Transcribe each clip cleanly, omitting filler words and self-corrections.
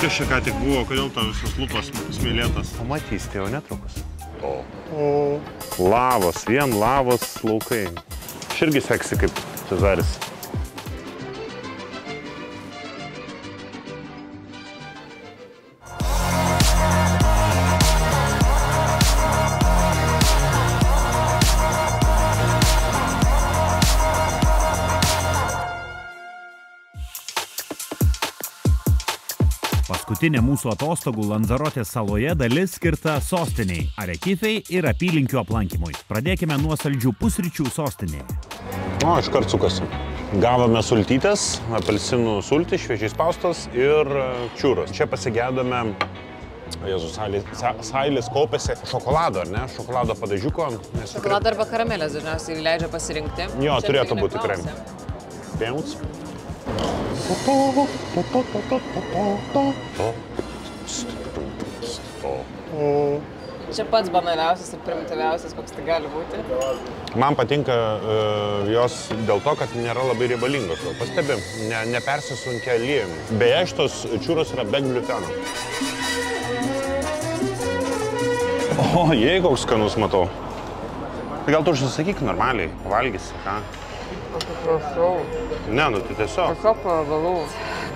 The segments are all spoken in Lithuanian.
Kas čia ką tik buvo, kodėl tau visas lūpas smėlėtas? Pamatysite jau netrukus. Lavos, vien lavos laukai. Aš irgi seksi kaip Cezaris. Paskutinė mūsų atostogų Lanzarotės saloje dalis skirta sostiniai, Arekifei ir apylinkių aplankymui. Pradėkime nuo saldžių pusryčių sostinėje. O, iškart sukasi. Gavome sultytes, apelsinų sultį, šviežiai spaustas ir čiūros. Čia pasigėdome, Jėzus, sailis kaupėsi šokolado, ar ne? Šokolado padažiuko. Šokolado arba karamelės dažniausiai leidžia pasirinkti. Jo, turėtų būti tikrai. Pėmuts. Čia pats banaliausias ir primityviausias, koks tai gali būti. Man patinka jos dėl to, kad nėra labai riebalingos. Pastebi, nepersisunkia aliejumi. Beje, šitos čiūros yra be gliuteno. O, jei koks skanus matau. Tai gal tu užsisakyk normaliai, pavalgysi, ką? Atsiprašau. Ne, nu tai tiesiog. Tiesiog paragalau.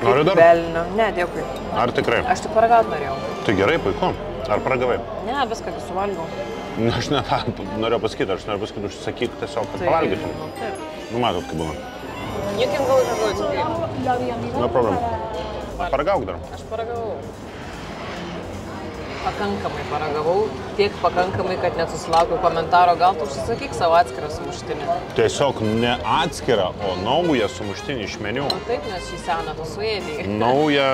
Nori dar? Velnio. Ne, dėkui. Ar tikrai? Aš tik paragaut norėjau. Tai gerai, puiku. Ar paragavai? Ne, viską suvalgiau. Aš ne tą norėjau pasakyti, užsisakyk tiesiog, kad pavalgytum. Taip. Nu, matot, kaip būna. You can go, it's okay. No problem. Paragauk dar. Aš paragavau. Pakankamai paragavau, tiek pakankamai, kad net susilaukiau komentaro, gal tu užsisakyk savo atskirą sumuštinį. Tiesiog ne atskirą, o naują sumuštinį iš meniu. Taip, nes šį seną tu suėdėjai. Naują,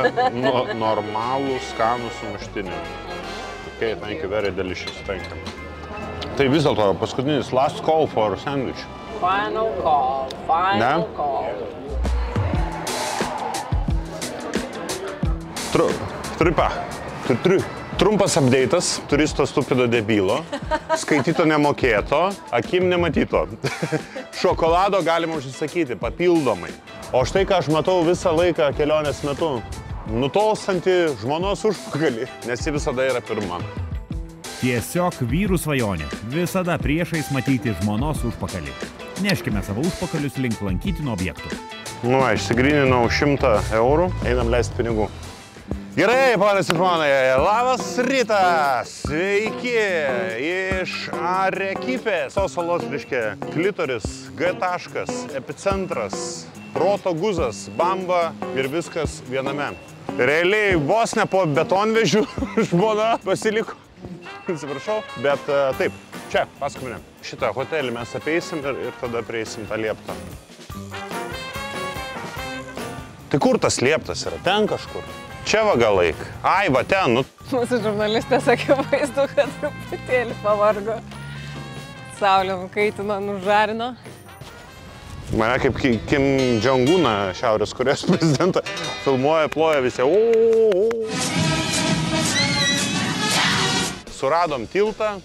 normalų, skanų sumuštinį. Okay, thank you, very delicious, thank you. Tai vis dėlto paskutinis last call for sandwich. Final call, final call. Trumpas update'as, turisto stupido debilo, skaityto nemokėto, akim nematyto. Šokolado galima užsisakyti papildomai. O štai ką aš matau visą laiką kelionės metu, nutolstantį žmonos užpakalį, nes ji visada yra pirma. Tiesiog vyrų svajonė. Visada priešais matyti žmonos užpakalį. Neškime savo užpakalius link lankytinų objektų. Nu, išsigryninau 100 eurų, einam leisti pinigų. Gerai, ponas ir ponai, labas rytas, sveiki iš Arekifės. Tos salos reiškia klitoris, G taškas, epicentras, proto guzas, bamba ir viskas viename. Realiai vos ne po betonvežių žmona pasiliko, atsiprašau, bet taip, čia, paskutinė. Šitą hotelį mes apeisim ir tada prieisim tą lieptą. Tai kur tas lieptas yra? Ten kažkur. Čia va gal laik. Ai, va ten, nu. Mūsų žurnalistė sakė vaizdu, kad truputėlį pavargo. Saulė nukaitino, nužarino. Mane kaip Kim Jong-uną, Šiaurės Korėjos prezidentą, filmuoja, ploja visi. Suradom tiltą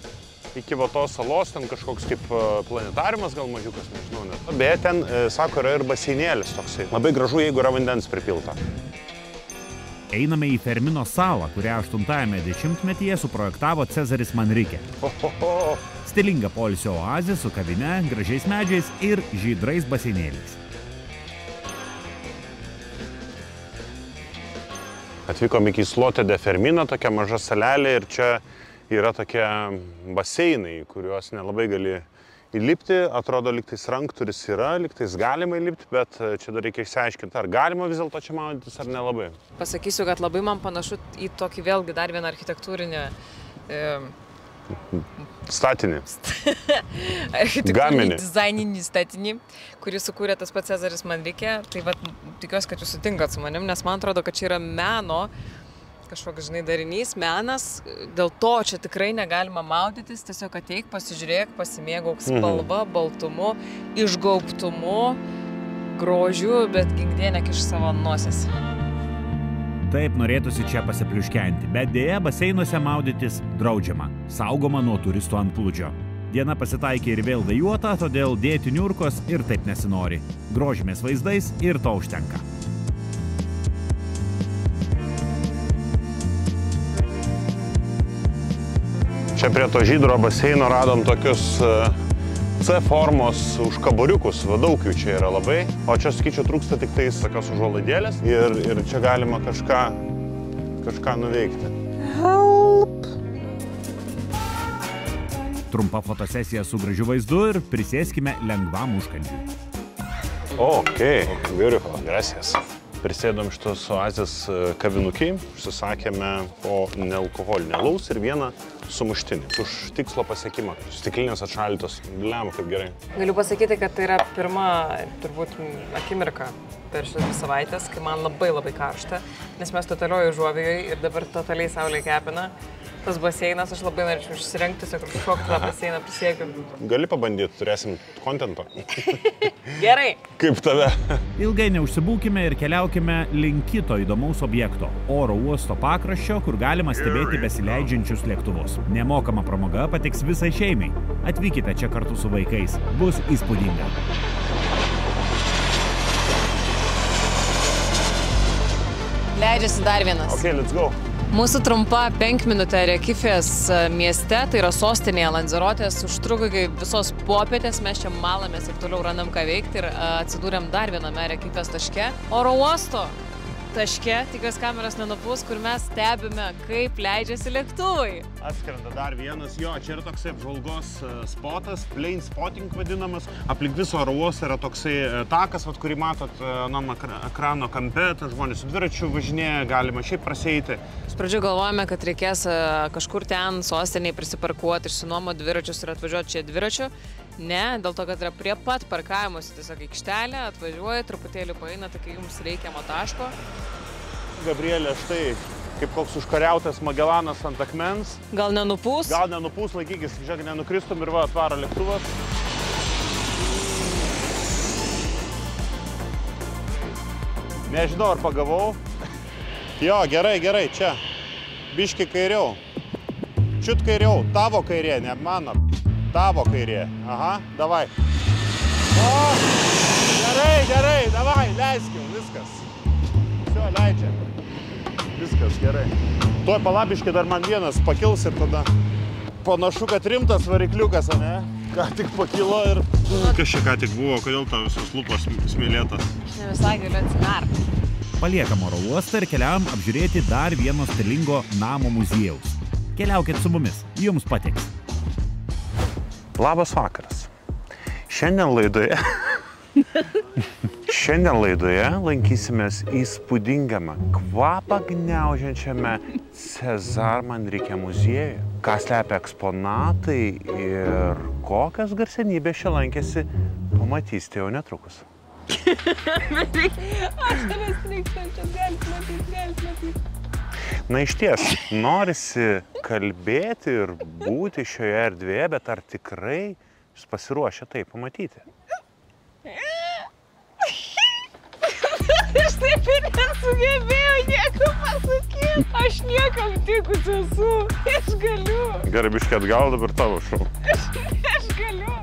iki va tos salos, ten kažkoks kaip planetariumas, gal mažiukas, nežinau net. Beje, ten, sako, yra ir baseinėlis toksai. Labai gražu, jeigu yra vandens pripilta. Einame į Fermino salą, kurią 8-ame dešimtmetyje suprojektavo Cezaris Manrike. Stilinga poilsio oazė su kavine, gražiais medžiais ir žydrais baseinėliais. Atvykom iki Slote de Fermino, tokia maža salelė ir čia yra tokie baseinai, kuriuos nelabai gali įlipti. Atrodo, lygtais rankturis yra, lygtais galima įlipti, bet čia dar reikia išsiaiškinti, ar galima vis dėlto čia maudytis, ar nelabai. Pasakysiu, kad labai man panašu į tokį vėlgi dar vieną architektūrinį... Statinį. Architektūrinį dizaininį statinį, kurį sukūrė tas pats Cezaris Manrike. Tai va, tikiuosi, kad jūs sutinkat su manim, nes man atrodo, kad čia yra meno kažkoks, žinai, darinys, menas, dėl to čia tikrai negalima maudytis, tiesiog ateik, pasižiūrėk, pasimėgauk spalva, baltumu, išgaubtumu, grožiu, bet ginkdė nekiš savo nosies. Taip norėtųsi čia pasipliuškenti, bet dėja baseinuose maudytis draudžiama, saugoma nuo turistų antplūdžio. Diena pasitaikė ir vėl vėjuota, todėl dėti niurkos ir taip nesinori. Grožimės vaizdais ir to užtenka. Čia prie to žydro baseino radom tokius C formos užkaboriukus, va daug jų čia yra labai. O čia, sakyčiau, trūksta tik tais tokios užuolaidėlės ir čia galima kažką nuveikti. Trumpa fotosesija su gražiu vaizdu ir prisėskime lengvam užkandžiui. Okay, beautiful, gracias. Prisėdom šitos oazės kavinukiai, užsisakėme po nealkoholinį alaus ir vieną sumuštinį. Už tikslo pasiekimą. Stiklinės atšaldytos. Bliam, kaip gerai. Galiu pasakyti, kad tai yra pirma, turbūt, akimirka per šias 2 savaitės, kai man labai karšta, nes mes totalioj Užuovijoj ir dabar totaliai saulė kepina. Tas baseinas, aš labai norėčiau išsirengti, tiesiog šokti tą baseiną, prisiekiu. Gali pabandyti, turėsim kontento. Gerai. Kaip tave. Ilgai neužsibūkime ir keliaukime link kito įdomaus objekto – oro uosto pakraščio, kur galima stebėti besileidžiančius lėktuvus. Nemokama pramoga patiks visai šeimai. Atvykite čia kartu su vaikais. Bus įspūdinga. Leidžiasi dar vienas. Okay, let's go. Mūsų trumpa 5 minutė Rekifės mieste, tai yra sostinėje Lanzerotės, užtruko iki visos popietės, mes čia malamės ir toliau randam ką veikti ir atsidūrėm dar viename Rekifės taške. Oro uosto taške, tikiuosi kameros nenupūs, kur mes stebime, kaip leidžiasi lėktuvai. Atskrenda dar vienas, jo, čia yra toksai apžvalgos spotas, plane spotting vadinamas. Aplink viso oro uosto yra toksai takas, kurį matot anam ekrano kampe, žmonės su dviračiu važinėja, galima šiaip prasieiti. Iš pradžių galvojame, kad reikės kažkur ten sostiniai prisiparkuoti, išsinuomoti dviračius ir atvažiuoti čia dviračiu. Ne, dėl to, kad yra prie pat parkavimuose tiesiog aikštelė, atvažiuoja, truputėlį paeina, tai jums reikiamo taško. Gabrielė, štai kaip koks užkariautas Magellanas ant akmens. Gal nenupūs? Gal nenupūs, laikykis, žiūrėk, nenukristum ir va, atvaro lėktuvas. Nežinau, ar pagavau. Jo, gerai, čia. Biški kairiau. Čiut kairiau, tavo kairė, ne mano. Tavo kairė. Aha, davai. O, gerai, davai, leiskim, viskas. Visio, leidžiam. Viskas, gerai. Tuoj palabiškai dar man vienas pakils ir tada panašu, kad rimtas varikliukas, ane? Ką tik pakilo ir... Kas čia ką tik buvo, kodėl tau visos lūpos smėlėtas? Aš ne visai galiu atsimerkti. Paliekam oro uostą ir keliaujam apžiūrėti dar vieno stilingo namo muziejaus. Keliaukit su mumis, jums patiks. Labas vakaras. Šiandien laidoje lankysimės įspūdingame, kvapą gniaužiančiame Cezar Manrique muziejuje. Ką slepia eksponatai ir kokios garsenybės čia lankėsi, pamatysite jau netrukus. Aš tavęs trykstančias, galit matyti. Na išties, norisi kalbėti ir būti šioje erdvėje, bet ar tikrai jūs pasiruošę tai pamatyti? Aš taip ir nesugebėjau nieko pasakyti. Aš niekam tikus esu. Aš galiu. Gerai, biškį atgal, dabar tavo šau. Aš galiu.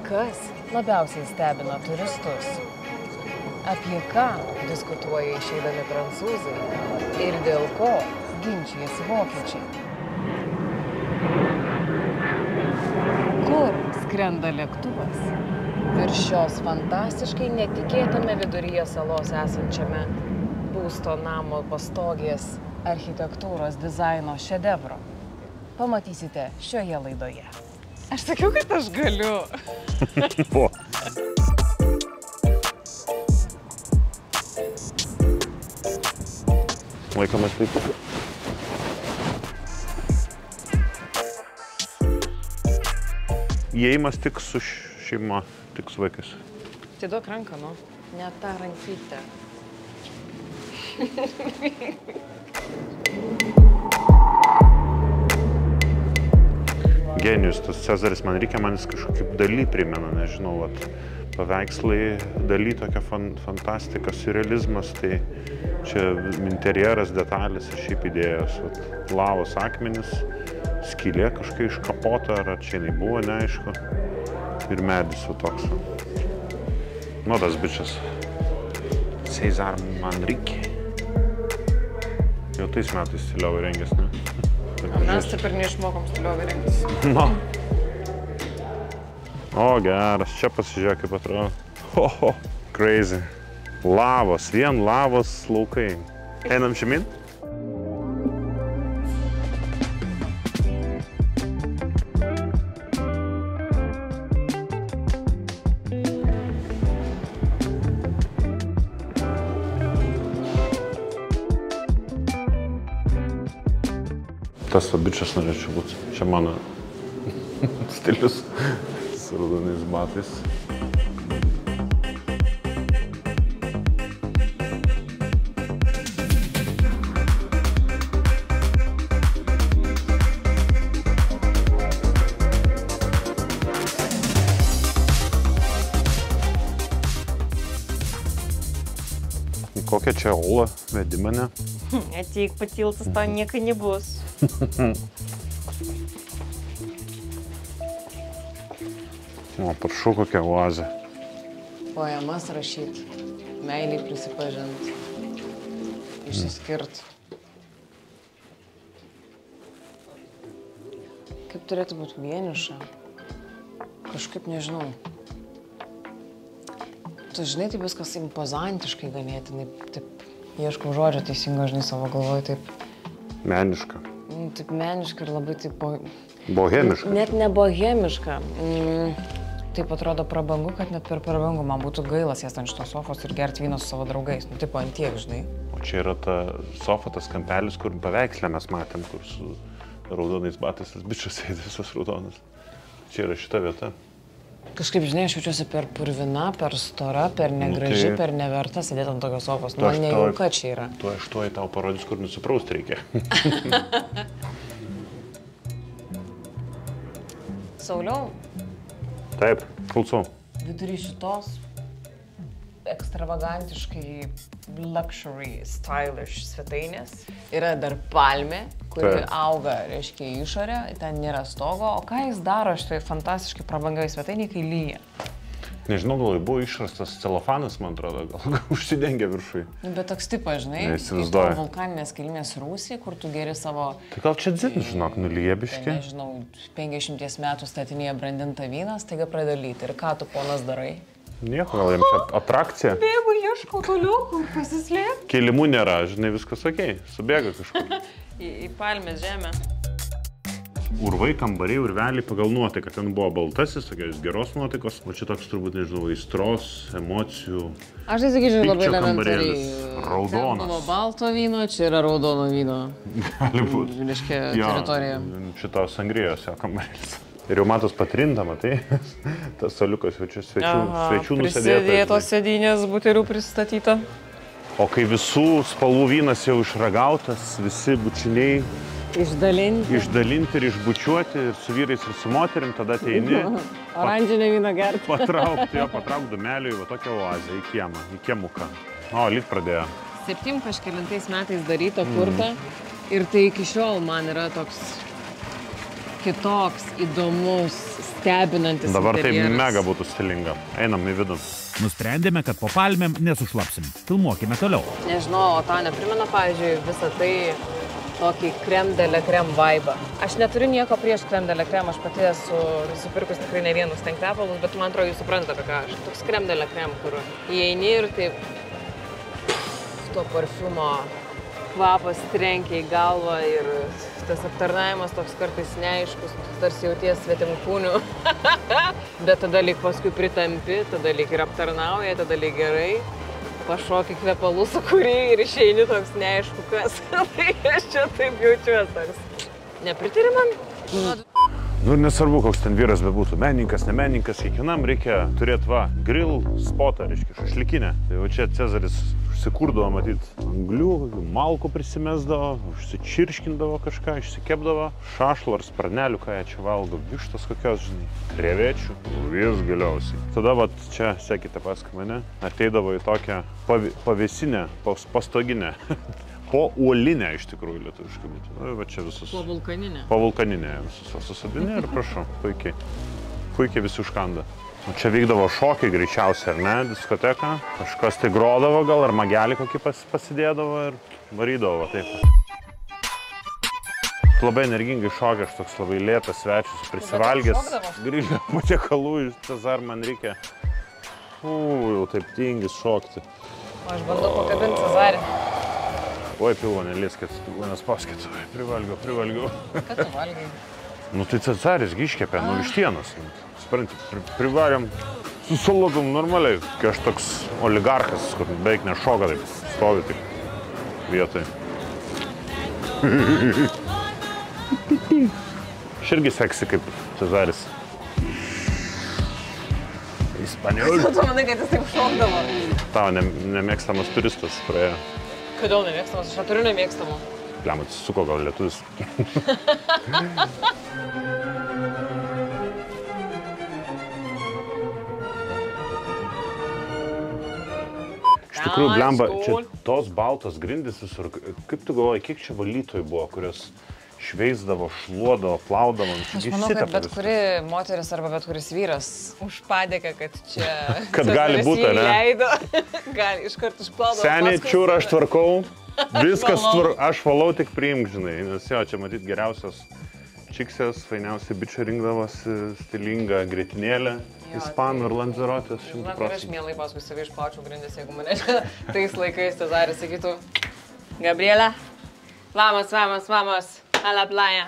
Kas labiausiai stebina turistus? Apie ką diskutuoja išeidami prancūzai ir dėl ko ginčijasi vokiečiai? Kur skrenda lėktuvas? Virš šios fantastiškai netikėtame viduryje salos esančiame būsto namo pastogės architektūros dizaino šedevro. Pamatysite šioje laidoje. Aš sakiau, kad aš galiu. Laikomas taip. Įėjimas tik su šeima, tik su vaikais. Tai duok ranką, nu. Ne tą rankytę. Genijus, tas Cezaris Manrique, man jis kažkaip Dalį primena, nežinau, paveikslai, Dalį tokia fantastika, surrealizmas, tai čia interjeras, detalės ir šiaip idėjos. Lavos akmenis, skylė kažkai iškapota, ar čia jinai buvo, neaišku. Ir medis toks. Nu, tas bičias. Cezar Manrique. Jau tais metais stiliau įrengęs, ne? Mes taip ir neišmokom stiliovai rinktis. No. O, geras, čia pasižiūrėk, kaip atrodo. Ho, crazy. Lavos, vien lavos laukai. Einam žemyn? Tas bičias norėčiau būti. Čia mano stilius su raudonais batais. Kokia čia Ola vedi mane? Ateik patiltas, to nieko nebus. O, prašau, kokia oazė. Poemas rašyti, meiliai prisipažinti, išsiskirti. Kaip turėtų būti vieniša? Kažkaip nežinau. Tu žinai, taip viskas impozantiškai ganėtinai, taip ieškau žodžio teisingo, žinai, savo galvoj, taip. Meniška. Taip meniška ir labai taip... Bohemiška. Net ne bohemiška. Taip atrodo prabangu, kad net per prabangu man būtų gaila sėsti ant šitos sofos ir gerti vyną su savo draugais. Nu, taip ant tiek, žinai. O čia yra ta sofa, tas kampelis, kur paveikslę mes matėm, kur su raudonais batais tas bičas sėdi visas raudonas. Čia yra šita vieta. Kažkaip, žinai, aš jaučiuosi per purvina, per stora, per negraži, per neverta sėdėti ant tokios sofos. Man nejauka čia yra. Tu aš tuoj tau parodys, kur nusipraust reikia. Sauliau? Taip, klausau. Vidury šitos ekstravagantiškai luxury, stylish svetainės yra dar palmė, kuri auga, reiškia, į išorę, ten nėra stogo. O ką jis daro šitoje fantastiškai prabangiai svetainiai, kai lyja? Nežinau, gal buvo išrastas celofanas, man atrodo, gal užsidengia viršui. Bet toks tipas, žinai, neįsivaizduoju. Vulkaninės kilmės Rūsija, kur tu geri savo... Tai gal čia dzin, žinok, nulyja biškį? Nežinau, 50 metų statinėje brandinta vynas, taiga pradeda lyti. Ir ką tu, ponas, darai? Nieko, gal jam čia atrakcija. Bėgu, ieškau toliau, kur pasislėpti. Kilimų nėra, žinai, viskas okei, subėga kažkur. Į palmės žemę. Urvai, kambariai, urveliai pagal nuotaiką. Ten buvo baltasis, tokios geros nuotaikos, o čia toks turbūt, nežinau, aistros, emocijų. Aš tai sakyčiau labai elementariai. Raudonas. Ten buvo balto vyno, čia yra raudono vyno. Gali būti. Reiškia, teritorija. Šitos sangrijos jo kambarys. Ir jau matos patrinta, matai, tas soliukas jau čia svečių nusėdėtas. Prisidėtos sėdynės buterių pristatyta. O kai visų spalvų vynas jau išragautas, visi bučiniai išdalinti ir išbučiuoti ir su vyrais ir su moterim, tada ateini. Oranžinę vyną gerti. Patrauk dumelį į tokią oazę, į kiemą, į kiemuką. O, lyg pradėjo. 7 kažkelintais metais daryta, kurta. Ir tai iki šiol man yra toks kitoks, įdomus, stebinantis dabar interjeras. Tai mega būtų stilinga. Einam į vidų. Nusprendėme, kad po palmėm nesušlapsim. Filmuokime toliau. Nežinau, o tau neprimena, pavyzdžiui, visą tai tokį crème de la crème vibe. Aš neturiu nieko prieš crème de la crème, aš pati esu nusipirkus tikrai ne vienus ten kvepalus, bet man atrodo, jūs suprantate, apie ką aš. Toks crème de la crème, kur įeini ir taip to parfumo kvapas trenkia į galvą ir tas aptarnavimas toks kartais neaiškus, tarsi jauties svetimkūnių. Bet tada lyg paskui pritampi, tada lyg ir aptarnauja, tada lyg gerai. Pašoki kvepalų sukūrį ir išeini toks neaišku kas. Tai aš čia taip jaučiuosi toks. Nepritari man? Nu ir nesvarbu, koks ten vyras bebūtų, menininkas, ne menininkas, kiekvienam reikia turėti grill spotą, reiškia, šašlikinę. Tai jau čia Cezaris užsikurdavo, matyt, anglių, malkų prisimesdavo, užsičirškindavo kažką, išsikepdavo, šašlų ar sparnelių, ką jie čia valgo, vištas kokios, žinai, krevečių, vis galiausiai. Tada vat čia, sekite paskui mane, ateidavo į tokią pavėsinę, pastoginę. Po uolinę iš tikrųjų lietuviškai būtų. Va čia visus. Po vulkaninę. Po vulkaninę visus susadinė ir prašau, puikiai. Puikiai visi užkanda. O čia vykdavo šokiai greičiausiai, ar ne, diskoteka. Kažkas tai grodavo gal, ar magelį kokį pasidėdavo ir varydavo, taip. Labai energingai šokia, aš toks labai lėtas svečius, prisivalgęs. Grįžę patiekalų iš Cezar Manrique. Jau taip tingis šokti. O aš bandau pakabinti Cezarį. Oi, pilvo nelieskit, vienas paskit. Privalgiau. Ką tu valgai? Nu tai Cezaris iškepė, nu vištienos. Supranti, privarėm su salotom normaliai. Kai aš toks oligarchas, kur beveik nešoka, taip stovi taip vietoj. Aš irgi seksi kaip Cezaris. Ispaniol. Tu manai, kad jis taip šokdavo? Tavo nemėgstamas turistas praėjo. Kodėl nemėgstamas? Aš neturiu nemėgstamų. Pliam, atsisuko gal lietuvis. Iš tikrųjų, blemba, čia tos baltos grindys visur. Kaip tu galvoji, kiek čia valytojų buvo, kurios šveisdavo, šluodavo, plaudavo? Aš manau, kad bet kuri moteris arba bet kuris vyras už padėką, kad čia... Kad gali būti, ne? Leido. Gali iškart išplaudavo. Seniai, čiūrą aš tvarkau, viskas aš valau, tik priimk, žinai. Nes jo, čia matyt geriausios čiksės, fainiausiai bičiai rinkdavosi, stilingą grietinėlę. Ispanų ir Lanzerotės 100%. Na, kur aš mielai paskui savai išplaučiau grindis, jeigu mane tais laikais Cezaris sakytų: Gabriela, vamos, a la playa.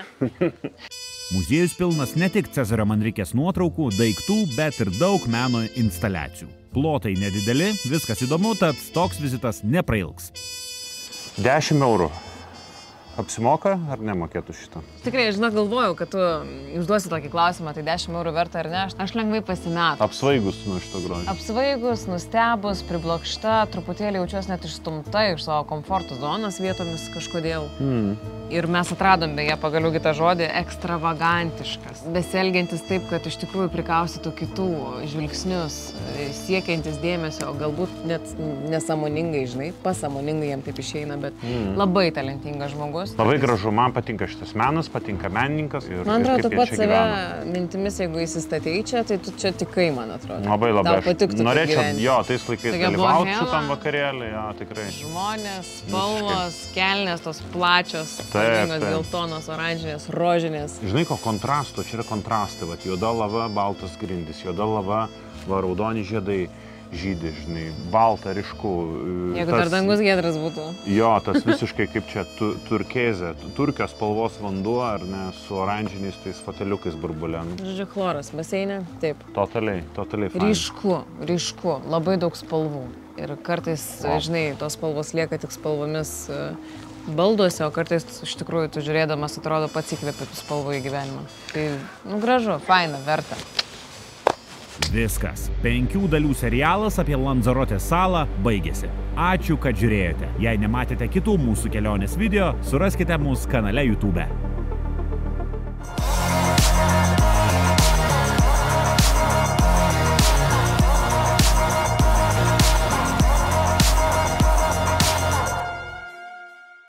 Muziejus pilnas ne tik Cezario Manriquės nuotraukų, daiktų, bet ir daug meno instaliacijų. Plotai nedideli, viskas įdomu, tad toks vizitas neprailgs. 10 eurų. Apsimoka ar nemokėtų šitą? Tikrai, žinau, galvojau, kad tu užduosi tokį klausimą, tai 10 eurų verta ar ne, aš lengvai pasimetu. Apsvaigus nuo šito grožio. Apsvaigus, nustebus, priblokšta, truputėlį jaučiuosi net išstumta iš savo komforto zonos vietomis kažkodėl. Ir mes atradom beje pagaliau kitą žodį - ekstravagantiškas. Besielgiantis taip, kad iš tikrųjų prikaustytų kitų žvilgsnius, siekiantis dėmesio, galbūt net nesąmoningai, žinai, pasąmoningai jam taip išeina, bet labai talentingas žmogus. Labai gražu, man patinka šitas menas, patinka menininkas. Man atrodo, tu pats save mintimis, jeigu įsistatei čia, tai tu čia tikai, man atrodo. Labai labai. Tau patiktų taip norėčiau, gyventi. jo, tais laikais dalyvauti šitam vakarėlį, jo, tikrai. Žmonės, spalvos, kelnės tos plačios, geltonos, oranžinės, rožinės. Žinai, ko kontrasto, čia yra kontrastai, vat, juoda lava, baltas grindis, juoda lava, raudoni žiedai žydi, žinai, balta, ryšku. Jeigu dar dangus giedras būtų. Jo, tas visiškai kaip čia turkėzė, turkios spalvos vanduo, ar ne, su oranžiniais tais foteliukais burbulėm. Žodžiu, chloras, baseinė, taip. Totaliai fain. Ryšku, labai daug spalvų. Ir kartais, žinai, tos spalvos lieka tik spalvomis balduose, o kartais iš tikrųjų tu žiūrėdamas atrodo pats įkvėpi tų spalvų į gyvenimą. Tai, gražu, faina, verta. Viskas. 5 dalių serialas apie Lanzerotės salą baigėsi. Ačiū, kad žiūrėjote. Jei nematėte kitų mūsų kelionės video, suraskite mūsų kanale YouTube.